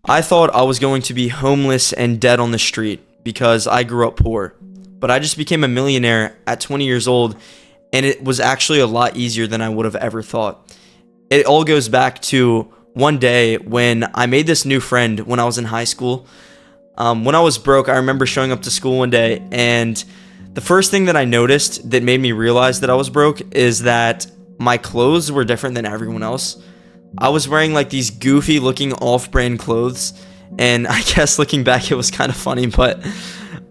I thought I was going to be homeless and dead on the street because I grew up poor. But I just became a millionaire at 20 years old, and it was actually a lot easier than I would have ever thought. It all goes back to one day when I made this new friend when I was in high school. When I was broke, I remember showing up to school one day, and the first thing that I noticed that made me realize that I was broke is that my clothes were different than everyone else. I was wearing like these goofy looking off-brand clothes, and I guess looking back it was kind of funny, but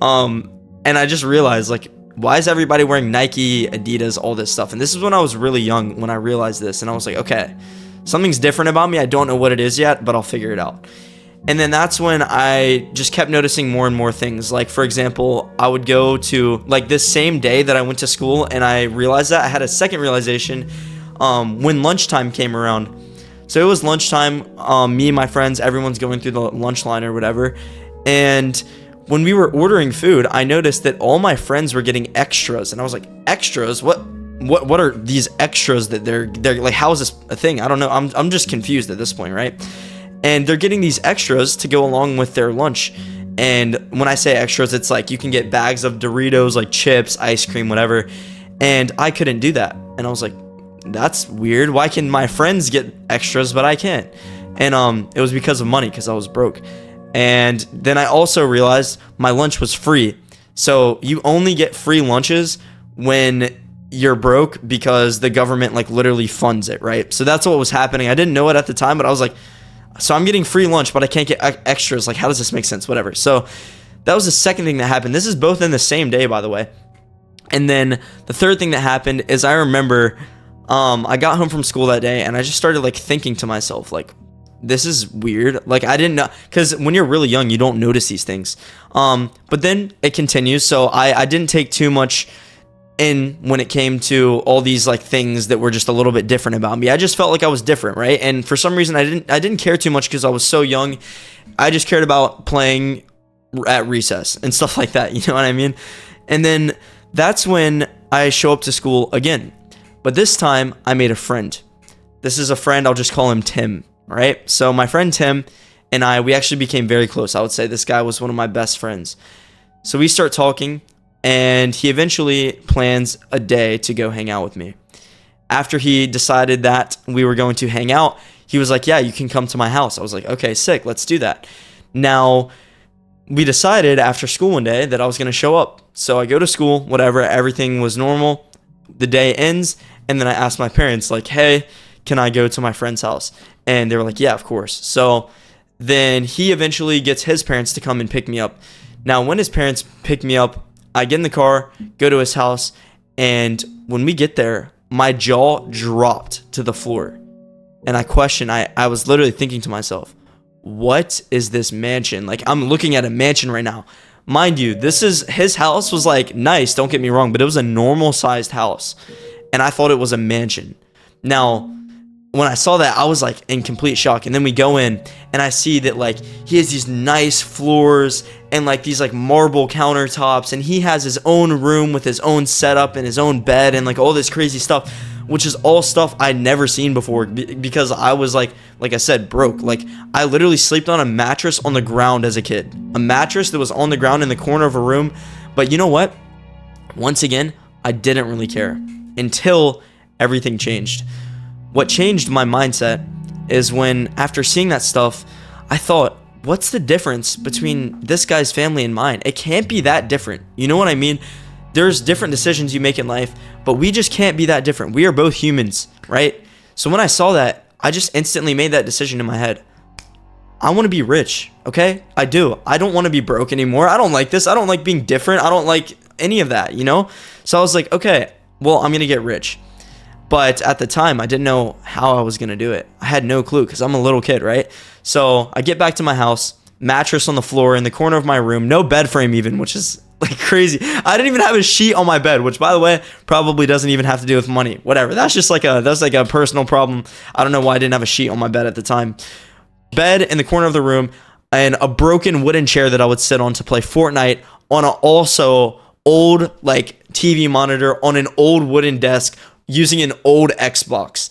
and I just realized, like, why is everybody wearing Nike, Adidas, all this stuff? And this is when I was really young when I realized this, and I was like, okay, something's different about me. I don't know what it is yet, but I'll figure it out. And then that's when I just kept noticing more and more things. Like, for example, I would go to, like, this same day that I went to school, and I realized that I had a second realization when lunchtime came around. So it was lunchtime, me and my friends, everyone's going through the lunch line or whatever. And when we were ordering food, I noticed that all my friends were getting extras. And I was like, extras? What are these extras that they're like, how is this a thing? I don't know. I'm just confused at this point, right? And they're getting these extras to go along with their lunch. And when I say extras, it's like you can get bags of Doritos, like chips, ice cream, whatever. And I couldn't do that. And I was like, that's weird. Why can my friends get extras, but I can't? And it was because of money, because I was broke. And then I also realized my lunch was free. So you only get free lunches when you're broke because the government like literally funds it, right? So that's what was happening. I didn't know it at the time, but I was like, so I'm getting free lunch, but I can't get extras. Like, how does this make sense? Whatever. So that was the second thing that happened. This is both in the same day, by the way. And then the third thing that happened is I remember I got home from school that day, and I just started like thinking to myself, like, this is weird. Like, I didn't know, because when you're really young, you don't notice these things. But then it continues. So I didn't take too much in when it came to all these like things that were just a little bit different about me. I just felt like I was different, right? And for some reason I didn't care too much because I was so young. I just cared about playing at recess and stuff like that, you know what I mean? And then that's when I show up to school again. But this time I made a friend. This is a friend, I'll just call him Tim, right? So my friend Tim and we actually became very close. I would say this guy was one of my best friends. So we start talking, and he eventually plans a day to go hang out with me. After he decided that we were going to hang out, he was like, yeah, you can come to my house. I was like, okay, sick, let's do that. Now, we decided after school one day that I was going to show up. So I go to school, whatever, everything was normal. The day ends, and then I asked my parents, like, hey, can I go to my friend's house? And they were like, yeah, of course. So then he eventually gets his parents to come and pick me up. Now, when his parents pick me up, I get in the car, go to his house, and when we get there, my jaw dropped to the floor. And I was literally thinking to myself, what is this mansion? Like, I'm looking at a mansion right now. Mind you, his house was like nice, don't get me wrong, but it was a normal sized house. And I thought it was a mansion. Now, when I saw that, I was like in complete shock. And then we go in and I see that like he has these nice floors and like these like marble countertops, and he has his own room with his own setup and his own bed and like all this crazy stuff, which is all stuff I'd never seen before because I was like I said, broke. Like, I literally slept on a mattress on the ground as a kid. A mattress that was on the ground in the corner of a room. But you know what? Once again, I didn't really care until everything changed. What changed my mindset is when, after seeing that stuff, I thought, what's the difference between this guy's family and mine? It can't be that different. You know what I mean? There's different decisions you make in life, but we just can't be that different. We are both humans, right? So when I saw that, I just instantly made that decision in my head. I want to be rich, okay? I do. I don't want to be broke anymore. I don't like this. I don't like being different. I don't like any of that, you know? So I was like, okay, well, I'm going to get rich. But at the time, I didn't know how I was going to do it. I had no clue because I'm a little kid, right? So I get back to my house, mattress on the floor in the corner of my room, no bed frame even, which is like crazy. I didn't even have a sheet on my bed, which, by the way, probably doesn't even have to do with money. Whatever. That's just like a personal problem. I don't know why I didn't have a sheet on my bed at the time. Bed in the corner of the room, and a broken wooden chair that I would sit on to play Fortnite on an also old like TV monitor on an old wooden desk using an old Xbox.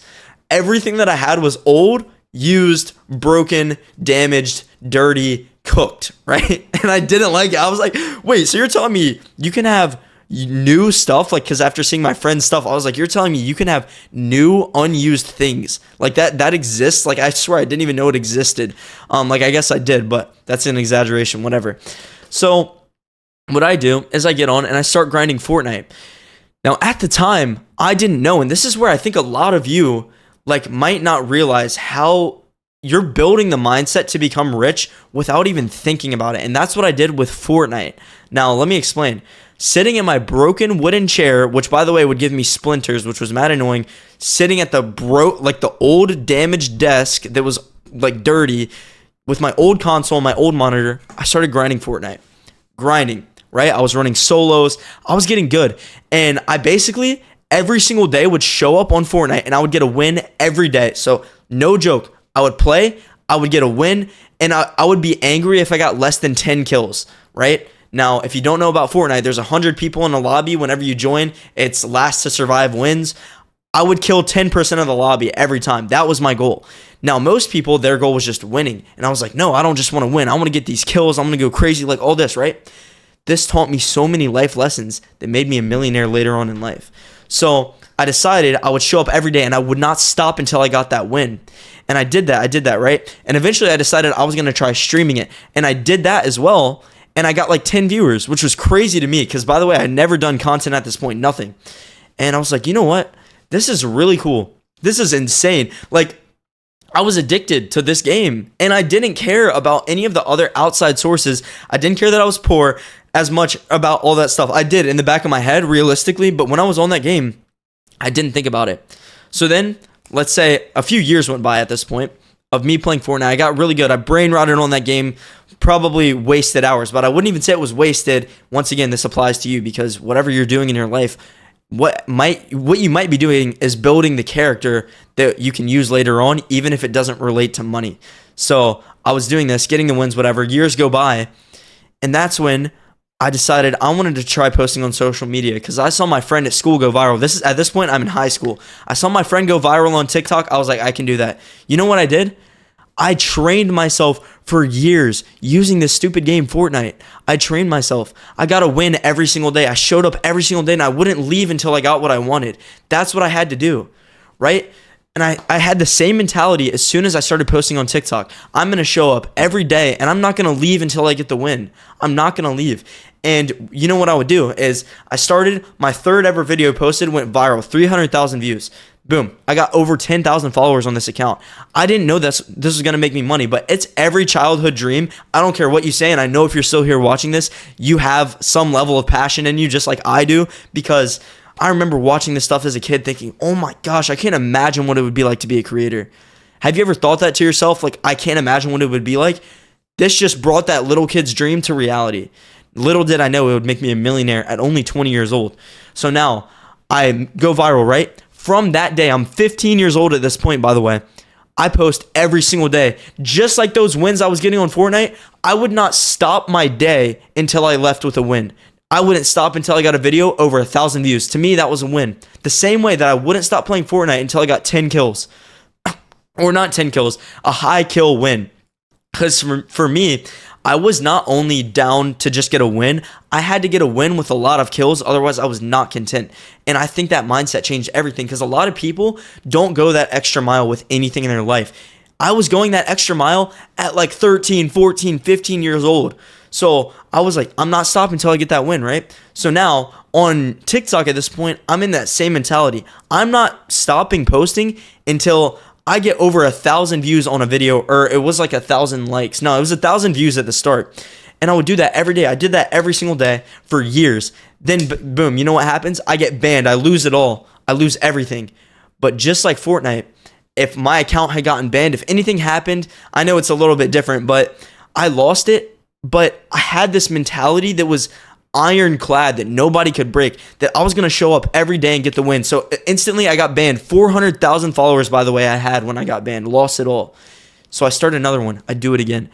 Everything that I had was old, used, broken, damaged, dirty, cooked, right? And I didn't like it. I was like, wait, so you're telling me you can have new stuff? Like, because after seeing my friend's stuff, I was like, you're telling me you can have new unused things like that exists? Like, I swear I didn't even know it existed. Like, I guess I did, but that's an exaggeration, whatever. So what I do is I get on and I start grinding Fortnite. Now, at the time, I didn't know, and this is where I think a lot of you like might not realize how you're building the mindset to become rich without even thinking about it. And that's what I did with Fortnite. Now, let me explain. Sitting in my broken wooden chair, which by the way would give me splinters, which was mad annoying, sitting at the old damaged desk that was like dirty with my old console, my old monitor, I started grinding Fortnite. Grinding, right? I was running solos. I was getting good. And I basically every single day would show up on Fortnite and I would get a win every day. So no joke. I would play, I would get a win, and I would be angry if I got less than 10 kills, right? Now, if you don't know about Fortnite, there's 100 people in a lobby. Whenever you join, it's last to survive wins. I would kill 10% of the lobby every time. That was my goal. Now, most people, their goal was just winning. And I was like, no, I don't just want to win. I want to get these kills. I'm going to go crazy, like all this, right? This taught me so many life lessons that made me a millionaire later on in life. So I decided I would show up every day and I would not stop until I got that win. And I did that, right? And eventually I decided I was going to try streaming it. And I did that as well. And I got like 10 viewers, which was crazy to me. Because by the way, I had never done content at this point, nothing. And I was like, you know what? This is really cool. This is insane. Like, I was addicted to this game. And I didn't care about any of the other outside sources. I didn't care that I was poor as much about all that stuff. I did in the back of my head, realistically. But when I was on that game, I didn't think about it. So then, let's say a few years went by at this point of me playing Fortnite. I got really good. I brain rotted on that game, probably wasted hours, but I wouldn't even say it was wasted. Once again, this applies to you because whatever you're doing in your life, what you might be doing is building the character that you can use later on, even if it doesn't relate to money. So I was doing this, getting the wins, whatever. Years go by, and that's when I decided I wanted to try posting on social media because I saw my friend at school go viral. At this point, I'm in high school. I saw my friend go viral on TikTok. I was like, I can do that. You know what I did? I trained myself for years using this stupid game, Fortnite. I trained myself. I got a win every single day. I showed up every single day and I wouldn't leave until I got what I wanted. That's what I had to do, right? And I had the same mentality as soon as I started posting on TikTok. I'm going to show up every day and I'm not going to leave until I get the win. I'm not going to leave. And you know what I would do is I started my third ever video posted, went viral, 300,000 views. Boom. I got over 10,000 followers on this account. I didn't know this was going to make me money, but it's every childhood dream. I don't care what you say. And I know if you're still here watching this, you have some level of passion in you just like I do, because I remember watching this stuff as a kid thinking, oh my gosh, I can't imagine what it would be like to be a creator. Have you ever thought that to yourself? Like, I can't imagine what it would be like. This just brought that little kid's dream to reality. Little did I know it would make me a millionaire at only 20 years old. So now I go viral, right? From that day, I'm 15 years old at this point, by the way. I post every single day. Just like those wins I was getting on Fortnite, I would not stop my day until I left with a win. I wouldn't stop until I got a video over 1,000 views. To me, that was a win. The same way that I wouldn't stop playing Fortnite until I got 10 kills. Or not 10 kills, a high kill win. Because for me, I was not only down to just get a win, I had to get a win with a lot of kills. Otherwise, I was not content. And I think that mindset changed everything, because a lot of people don't go that extra mile with anything in their life. I was going that extra mile at like 13, 14, 15 years old. So I was like, I'm not stopping until I get that win, right? So now on TikTok at this point, I'm in that same mentality. I'm not stopping posting until I get over 1,000 views on a video, or it was like 1,000 likes. No, it was 1,000 views at the start. And I would do that every day. I did that every single day for years. Then boom, you know what happens? I get banned. I lose it all. I lose everything. But just like Fortnite, if my account had gotten banned, if anything happened, I know it's a little bit different, but I lost it. But I had this mentality that was ironclad, that nobody could break, that I was going to show up every day and get the win. So instantly I got banned. 400,000 followers, by the way, I had when I got banned. Lost it all. So I started another one. I do it again.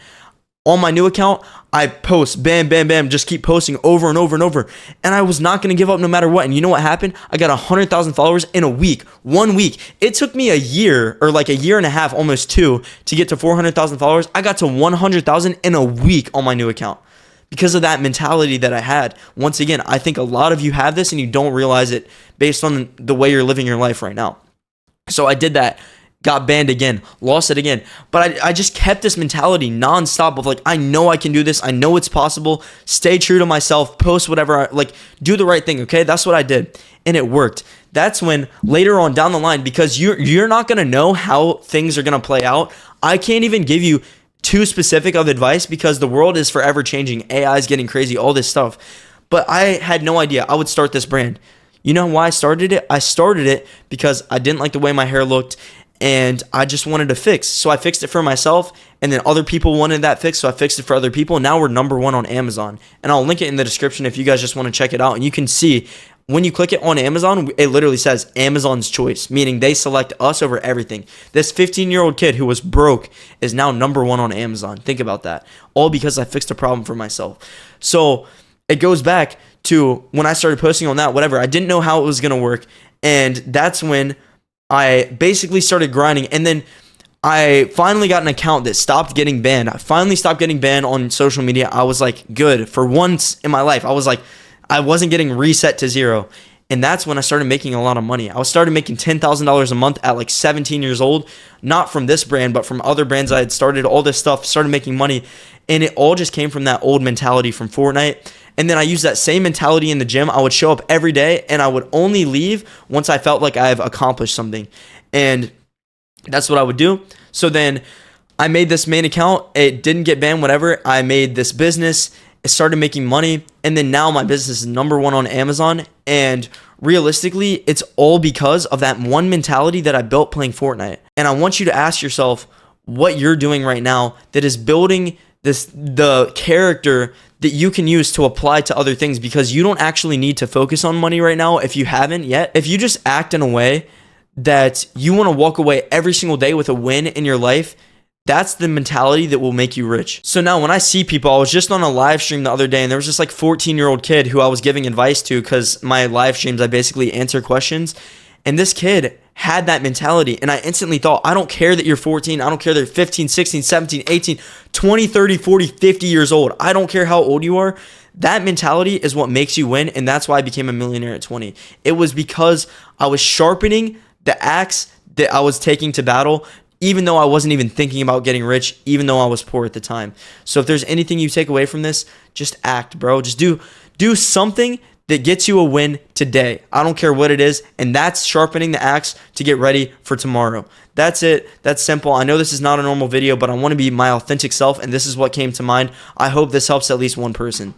On my new account, I post, bam, bam, bam, just keep posting over and over and over. And I was not going to give up no matter what. And you know what happened? I got 100,000 followers in a week, 1 week. It took me a year, or like a year and a half, almost 2, to get to 400,000 followers. I got to 100,000 in a week on my new account because of that mentality that I had. Once again, I think a lot of you have this and you don't realize it based on the way you're living your life right now. So I did that. Got banned again, lost it again. But I just kept this mentality nonstop of like, I know I can do this. I know it's possible. Stay true to myself, post whatever, do the right thing, okay? That's what I did. And it worked. That's when later on down the line, because you're not going to know how things are going to play out. I can't even give you too specific of advice because the world is forever changing. AI is getting crazy, all this stuff. But I had no idea I would start this brand. You know why I started it? I started it because I didn't like the way my hair looked. And I just wanted to fix. So I fixed it for myself, and then other people wanted that fix, so I fixed it for other people. Now we're #1 on Amazon. And I'll link it in the description if you guys just want to check it out. And you can see when you click it on Amazon, it literally says Amazon's choice, meaning they select us over everything. This 15-year-old kid who was broke is now #1 on Amazon. Think about that. All because I fixed a problem for myself. So it goes back to when I started posting on that, whatever. I didn't know how it was going to work. And that's when I basically started grinding, and then I finally got an account that stopped getting banned. I finally stopped getting banned on social media. I was like, good. For once in my life, I was like, I wasn't getting reset to 0. And that's when I started making a lot of money. I started making $10,000 a month at like 17 years old, not from this brand, but from other brands I had started, all this stuff, started making money. And it all just came from that old mentality from Fortnite. And then I used that same mentality in the gym. I would show up every day and I would only leave once I felt like I've accomplished something. And that's what I would do. So then I made this main account. It didn't get banned, whatever. I made this business. It started making money. And then now my business is #1 on Amazon. And realistically, it's all because of that one mentality that I built playing Fortnite. And I want you to ask yourself what you're doing right now that is building the character that you can use to apply to other things, because you don't actually need to focus on money right now if you haven't yet. If you just act in a way that you want to walk away every single day with a win in your life, that's the mentality that will make you rich. So now when I see people, I was just on a live stream the other day and there was this like 14-year-old kid who I was giving advice to, because my live streams, I basically answer questions. And this kid had that mentality. And I instantly thought, I don't care that you're 14. I don't care that you're 15, 16, 17, 18, 20, 30, 40, 50 years old. I don't care how old you are. That mentality is what makes you win. And that's why I became a millionaire at 20. It was because I was sharpening the axe that I was taking to battle, even though I wasn't even thinking about getting rich, even though I was poor at the time. So if there's anything you take away from this, just act, bro. Just do something that gets you a win today. I don't care what it is. And that's sharpening the axe to get ready for tomorrow. That's it. That's simple. I know this is not a normal video, but I want to be my authentic self, and this is what came to mind. I hope this helps at least one person.